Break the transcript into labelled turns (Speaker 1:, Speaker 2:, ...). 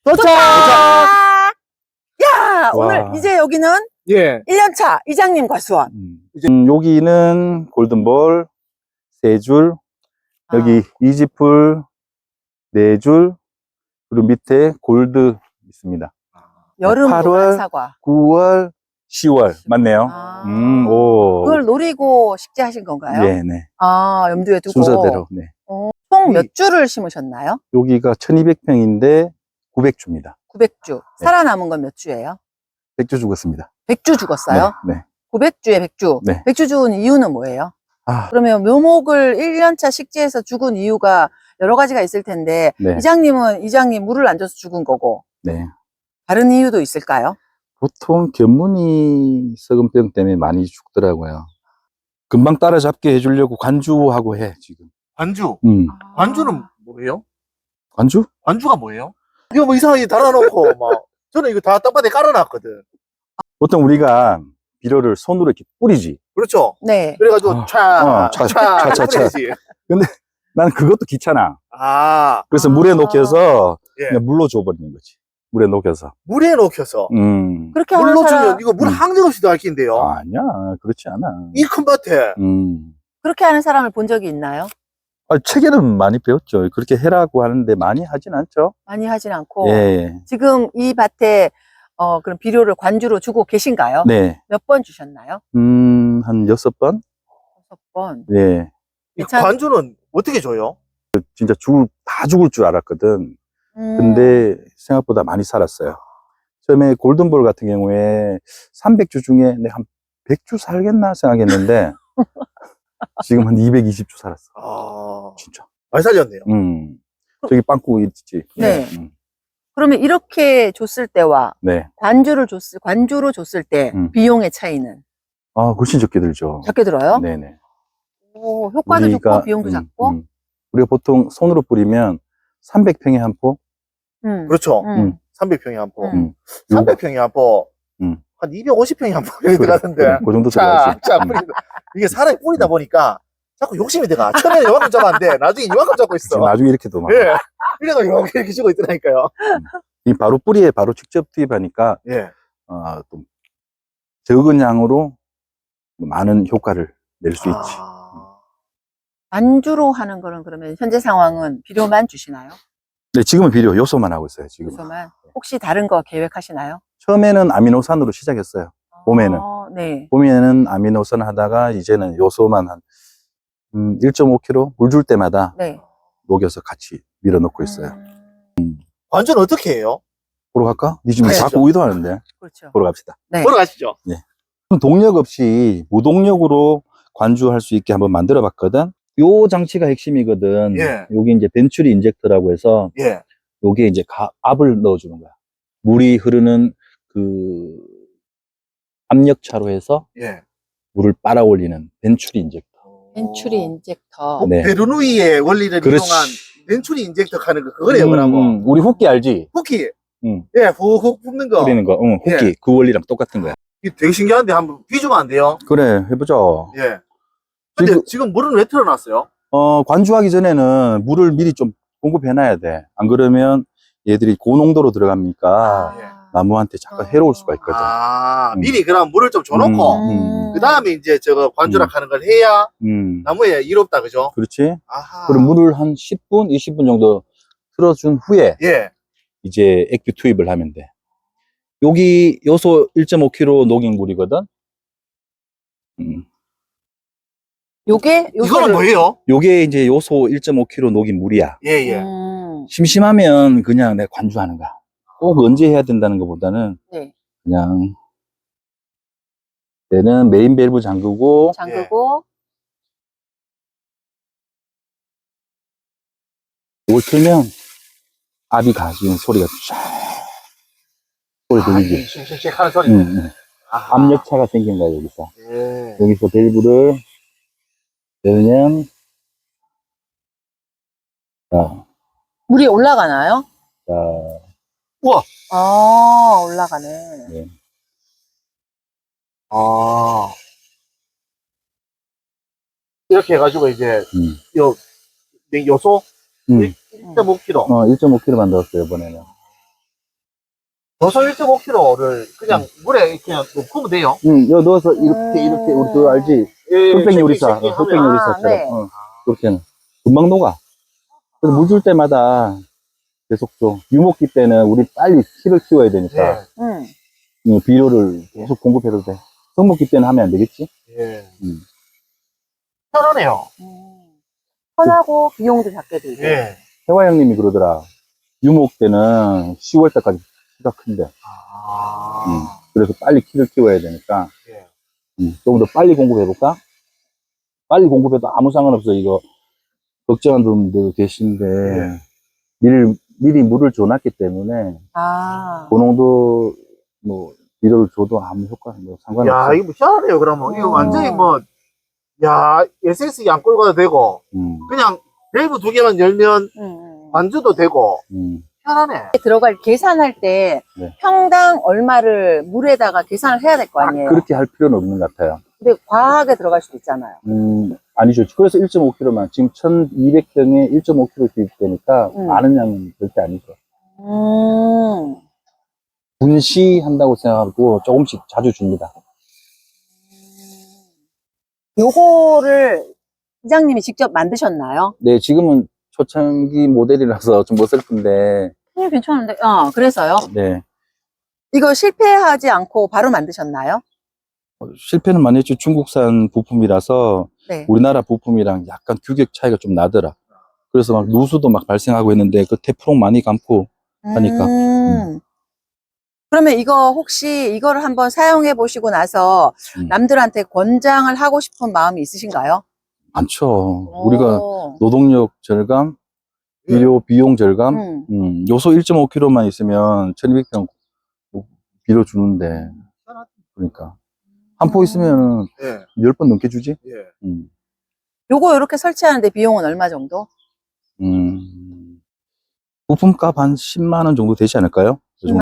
Speaker 1: 도착! 야,
Speaker 2: 와.
Speaker 1: 오늘 이제 여기는
Speaker 3: 예.
Speaker 1: 1년차 이장님 과수원.
Speaker 2: 여기는 골든볼 3줄, 여기 이지풀 4줄, 그리고 밑에 골드 있습니다.
Speaker 1: 여름
Speaker 2: 8월,
Speaker 1: 사과.
Speaker 2: 9월, 10월. 맞네요.
Speaker 1: 아.
Speaker 2: 오.
Speaker 1: 그걸 노리고 식재하신 건가요?
Speaker 2: 네, 네.
Speaker 1: 아, 염두에 두고.
Speaker 2: 순서대로, 네.
Speaker 1: 총 몇 주를 심으셨나요?
Speaker 2: 여기가 1200평인데 900주입니다.
Speaker 1: 900주.
Speaker 2: 네.
Speaker 1: 살아남은 건 몇 주예요?
Speaker 2: 100주 죽었습니다.
Speaker 1: 100주 죽었어요?
Speaker 2: 네.
Speaker 1: 900주에 100주.
Speaker 2: 네.
Speaker 1: 100주 죽은 이유는 뭐예요?
Speaker 2: 아,
Speaker 1: 그러면 묘목을 1년차 식재해서 죽은 이유가 여러 가지가 있을 텐데,
Speaker 2: 네.
Speaker 1: 이장님 물을 안 줘서 죽은 거고,
Speaker 2: 네.
Speaker 1: 다른 이유도 있을까요?
Speaker 2: 보통 견문이 썩은 병 때문에 많이 죽더라고요. 금방 따라잡게 해주려고 관주하고 해, 지금.
Speaker 3: 관주.
Speaker 1: 아.
Speaker 3: 관주는 뭐예요?
Speaker 2: 관주?
Speaker 3: 관주가 뭐예요? 이거 뭐 이상하게 달아놓고, 막. 저는 이거 다 땅바닥에 깔아놨거든.
Speaker 2: 보통 우리가 비료를 손으로 이렇게 뿌리지.
Speaker 3: 그렇죠?
Speaker 1: 네.
Speaker 3: 그래가지고,
Speaker 2: 아,
Speaker 3: 차.
Speaker 2: 뿌리지. 나는 그것도 귀찮아.
Speaker 3: 아,
Speaker 2: 그래서
Speaker 1: 아.
Speaker 2: 물에 녹여서
Speaker 3: 예.
Speaker 2: 그냥 물로 줘버리는 거지. 물에 녹여서.
Speaker 3: 물에 녹여서.
Speaker 1: 그렇게 하는
Speaker 3: 물로
Speaker 1: 사람,
Speaker 3: 주면 이거 물 항정 없이도 앓긴데요.
Speaker 2: 아니야, 그렇지 않아.
Speaker 3: 이 큰 밭에.
Speaker 1: 그렇게 하는 사람을 본 적이 있나요?
Speaker 2: 책에는 많이 배웠죠. 그렇게 해라고 하는데 많이 하진 않죠.
Speaker 1: 많이 하진 않고.
Speaker 2: 예.
Speaker 1: 지금 이 밭에, 그럼 비료를 관주로 주고 계신가요?
Speaker 2: 네.
Speaker 1: 몇 번 주셨나요?
Speaker 2: 한 6번?
Speaker 1: 6번.
Speaker 2: 네.
Speaker 3: 이 관주는 어떻게 줘요?
Speaker 2: 진짜 다 죽을 줄 알았거든. 근데 생각보다 많이 살았어요. 처음에 골든볼 같은 경우에 300주 중에 내가 한 100주 살겠나 생각했는데 지금 한 220주 살았어.
Speaker 3: 아,
Speaker 2: 진짜.
Speaker 3: 많이 살렸네요.
Speaker 2: 저기 빵꾸 있지.
Speaker 1: 네. 그러면 이렇게 줬을 때와
Speaker 2: 네.
Speaker 1: 관주로 줬을 때 비용의 차이는
Speaker 2: 훨씬 적게 들죠.
Speaker 1: 적게 들어요?
Speaker 2: 네네.
Speaker 1: 오, 효과도 좋고 비용도 작고.
Speaker 2: 우리가 보통 손으로 뿌리면 300평에 한 포?
Speaker 3: 그렇죠. 300평에 한 포. 300평에 한 포. 한 250평에 한 포. 이렇게 들어가던데.
Speaker 2: 그래, 그 정도 들어가지.
Speaker 3: 이게 사람이 뿌리다 보니까 자꾸 욕심이 들어가. 처음에는 이만큼 잡았는데 나중에 이만큼 잡고 있어.
Speaker 2: 지금 나중에 이렇게도 많아.
Speaker 3: 예. 이래가 이렇게 주고 있더라니까요.
Speaker 2: 이 바로 뿌리에 바로 직접 투입하니까,
Speaker 3: 예.
Speaker 2: 좀 적은 양으로 많은 효과를 낼 수 있지.
Speaker 1: 관주로 하는 거는 그러면 현재 상황은 비료만 주시나요?
Speaker 2: 네, 지금은 비료 요소만 하고 있어요, 지금.
Speaker 1: 요소만. 혹시 다른 거 계획하시나요?
Speaker 2: 처음에는 아미노산으로 시작했어요. 봄에는.
Speaker 1: 네.
Speaker 2: 봄에는 아미노산 하다가 이제는 요소만 한 1.5kg 물 줄 때마다
Speaker 1: 네.
Speaker 2: 녹여서 같이 밀어넣고 있어요.
Speaker 3: 관주는 어떻게 해요?
Speaker 2: 보러 갈까? 니 지금
Speaker 3: 네,
Speaker 2: 자꾸 의도하는데.
Speaker 1: 그렇죠.
Speaker 2: 보러 갑시다.
Speaker 1: 네.
Speaker 3: 보러 가시죠.
Speaker 2: 동력 없이 무동력으로 관주할 수 있게 한번 만들어 봤거든. 요 장치가 핵심이거든.
Speaker 3: 예.
Speaker 2: 요게 이제 벤츄리 인젝터라고 해서
Speaker 3: 예.
Speaker 2: 요게 이제 압을 넣어주는 거야. 물이 흐르는 그 압력차로 해서
Speaker 3: 예.
Speaker 2: 물을 빨아 올리는 벤츄리 인젝터.
Speaker 1: 벤츄리 인젝터.
Speaker 2: 네.
Speaker 3: 베르누이의 원리를
Speaker 2: 그렇지.
Speaker 3: 이용한 벤츄리 인젝터 하는 거 그거네요, 그러면.
Speaker 2: 우리 호끼 알지?
Speaker 3: 후키.
Speaker 2: 응.
Speaker 3: 예, 훅훅 붓는 거.
Speaker 2: 뿌리는 거. 응, 호끼.
Speaker 3: 예.
Speaker 2: 그 원리랑 똑같은 거야.
Speaker 3: 이게 되게 신기한데 한번 비주면 안 돼요?
Speaker 2: 그래, 해보자.
Speaker 3: 예. 근데 지금 물은 왜 틀어놨어요?
Speaker 2: 관주하기 전에는 물을 미리 좀 공급해놔야 돼. 안 그러면 얘들이 고농도로 들어가니까 나무한테 잠깐 해로울 수가 있거든.
Speaker 3: 미리 그럼 물을 좀 줘놓고, 그 다음에 이제 저거 관주락 하는 걸 해야 나무에 이롭다, 그죠?
Speaker 2: 그렇지.
Speaker 3: 아하.
Speaker 2: 그럼 물을 한 10분, 20분 정도 틀어준 후에
Speaker 3: 예.
Speaker 2: 이제 액비 투입을 하면 돼. 여기 요소 1.5kg 녹인 물이거든.
Speaker 3: 이거는 뭐예요?
Speaker 2: 요게 이제 요소 1.5kg 녹인 물이야.
Speaker 3: 예, 예.
Speaker 2: 심심하면 그냥 내가 관주하는 거야. 꼭 언제 해야 된다는 것보다는
Speaker 1: 네.
Speaker 2: 그냥 얘는 메인 밸브 잠그고 이걸 틀면 압이 가지는 소리가 쫙 소리 들리지.
Speaker 3: 씩씩씩 하는 소리. 아하.
Speaker 2: 압력차가 생긴 거야 여기서.
Speaker 3: 예.
Speaker 2: 여기서 밸브를 열면 자,
Speaker 1: 물이 올라가나요?
Speaker 2: 자,
Speaker 3: 우와.
Speaker 1: 아, 올라가네.
Speaker 2: 네.
Speaker 3: 아. 이렇게 해가지고 이제 요소 1.5kg.
Speaker 2: 1.5kg 만들었어요 이번에는.
Speaker 3: 도소 1.5kg를 그냥 물에 그냥 넣으면 돼요.
Speaker 2: 여 넣어서 이렇게, 우리 그거 알지? 흑백 요리사, 흑백
Speaker 3: 하면.
Speaker 2: 요리사처럼.
Speaker 1: 네.
Speaker 2: 그렇게는. 금방 녹아. 그래서 물 줄 때마다 계속 줘. 유목기 때는 우리 빨리 키를 키워야 되니까,
Speaker 3: 예.
Speaker 2: 비료를 계속 공급해도 돼. 성목기 때는 하면 안 되겠지?
Speaker 3: 예.
Speaker 2: 음.
Speaker 3: 편하네요.
Speaker 1: 편하고 비용도 작게 들고.
Speaker 3: 예.
Speaker 2: 태화 형님이 그러더라. 유목 때는 10월 달까지 키가 큰데.
Speaker 3: 아.
Speaker 2: 그래서 빨리 키를 키워야 되니까,
Speaker 3: 예.
Speaker 2: 조금 더 빨리 공급해볼까? 빨리 공급해도 아무 상관없어. 이거, 걱정하는 분들 계신데, 미리 물을 줘놨기 때문에, 고농도, 비료를 줘도 아무 효과, 상관없어.
Speaker 3: 야, 이거 뭐 희한하네요, 그러면. 이거 완전히 야, SS 양골 가도 되고, 그냥 밸브 2개만 열면 완주도 되고, 희한하네.
Speaker 1: 들어갈 계산할 때
Speaker 2: 네.
Speaker 1: 평당 얼마를 물에다가 계산을 해야 될 거 아니에요.
Speaker 2: 그렇게 할 필요는 없는 것 같아요.
Speaker 1: 근데 과하게 들어갈 수도 있잖아요.
Speaker 2: 아니죠. 그래서 1.5kg만, 지금 1200병에 1.5kg 투입되니까 많은 양은 절대 아니죠. 분시한다고 생각하고 조금씩 자주 줍니다.
Speaker 1: 요거를 이장님이 직접 만드셨나요?
Speaker 2: 네, 지금은 초창기 모델이라서 좀 어설픈데,
Speaker 1: 괜찮은데. 그래서요?
Speaker 2: 네.
Speaker 1: 이거 실패하지 않고 바로 만드셨나요?
Speaker 2: 실패는 많이 했죠. 중국산 부품이라서
Speaker 1: 네.
Speaker 2: 우리나라 부품이랑 약간 규격 차이가 좀 나더라. 그래서 막 누수도 막 발생하고 했는데 그 테프론 많이 감고 하니까.
Speaker 1: 그러면 이거 혹시 이거를 한번 사용해 보시고 나서 남들한테 권장을 하고 싶은 마음이 있으신가요?
Speaker 2: 많죠. 우리가 노동력 절감, 비용 절감, 요소 1.5kg만 있으면 1200병 비료 주는데, 그러니까. 한 포 있으면 10번 넘게 주지?
Speaker 1: 요거 이렇게 설치하는데 비용은 얼마 정도?
Speaker 2: 부품값 한 10만 원 정도 되지 않을까요? 요즘